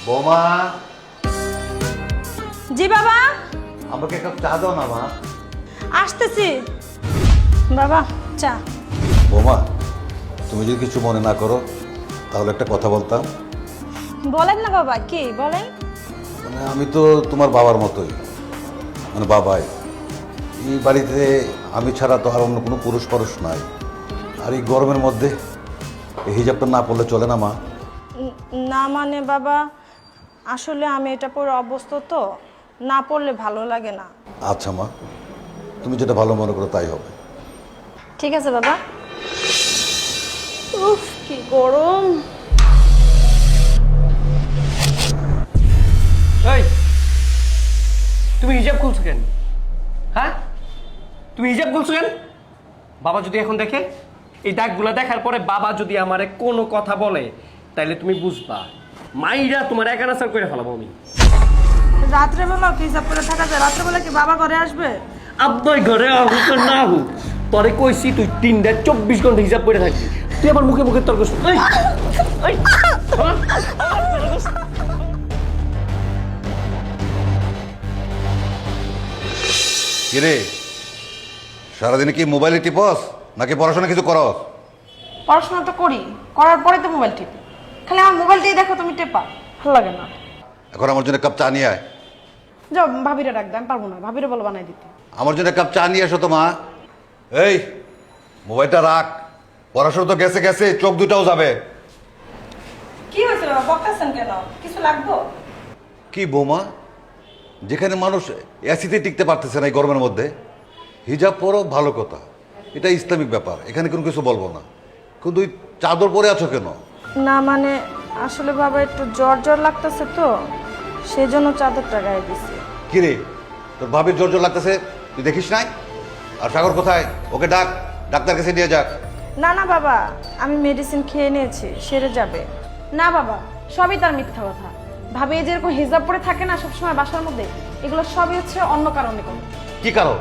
বৌমা, জি বাবা, আমাকে এক কাপ চা দাও না মা। আসতেছি বাবা। চা। বৌমা, তুমি যদি কিছু মনে না করো তাহলে একটা কথা বলতাম। বলেন না বাবা, কি বলেন? মানে আমি তো তোমার বাবার মতোই, মানে বাবাই। এই বাড়িতে আমি ছাড়া তো আর অন্য কোনো পুরুষ পরুষ নাই। আর এই গরমের মধ্যে এই হিজাবটা না পরলে চলে না মা? না মানে বাবা, আসলে আমি এটা পরে অভ্যস্ত তো, না পড়লে ভালো লাগে না। আচ্ছা মা, তুমি যেটা ভালো মনে করো তাই হবে। ঠিক আছে বাবা। উফ, কি গরম। এই, তুমি হিজাব খুলছো কেন? হ্যাঁ, তুমি হিজাব খুলছো কেন? বাবা যদি এখন দেখে, এই দাগগুলো দেখার পরে বাবা যদি আমারে কোনো কথা বলে, তাইলে তুমি বুঝবা মাইরা তোমার একানাসার করে ফেলাবো আমি। রাত্রেবেলা কি হিসাব করে থাকা যায়? রাত্রেবেলা কি বাবা ঘরে আসবে? আব্বাই ঘরে আহুক আর না হুক, তোরে কইছি তুই 3-24 ঘন্টা হিসাব করে থাকবি। তুই আবার মুখে মুখে তর্ক শুন। কিরে, সারাদিনে কি মোবাইলে টিপস নাকি পড়াশোনা কিছু করস? পড়াশোনা তো করি, করার পরে তো মোবাইল টিপি। খালি আমার মোবাইলটাই দেখো তুমি টেপা, ভালো লাগে না। এখন আমার জন্য এক কাপ চা নিয়ে আয়। যাও ভাবিরে ডাক দাও, আমি পারবো না, ভাবিরে বলো বানাই দিতে। আমার জন্য এক কাপ চা নিয়ে এসো তো মা। এই, মোবাইলটা রাখ, পড়াশোনা তো গেছে গেছে, চোখ দুটাও যাবে। কি হয়েছে বাবা, বকতেছেন কেন? কিছু লাগবো? কি বৌমা, যেখানে মানুষ এসিতে টিকতে পারতেছে না এই গরমের মধ্যে, হিজাব পরো ভালো কথা, এটা ইসলামিক ব্যাপার, এখানে কোনো কিছু বলবো না, কিন্তু ওই চাদর পরে আছো কেন? না মানে আসলে বাবা একটু জ্বর জ্বর লাগতেছে তো, সেজন্য চাদরটা গায়ে দিছি। কিরে, তোর ভাবির জোর জোর লাগতেছে, তুই দেখিস নাই? আর সাগর কোথায়? ওকে ডাক, ডাক্তার কাছে নিয়ে যাক। না না বাবা, আমি মেডিসিন খেয়ে নিয়েছি, সেরে যাবে। না বাবা, সবই তার মিথ্যা কথা। ভাবি যেরকম হিজাব পরে থাকে না সবসময় বাসার মধ্যে, এগুলো সবই হচ্ছে অন্য কারণে করে। কি কারণ?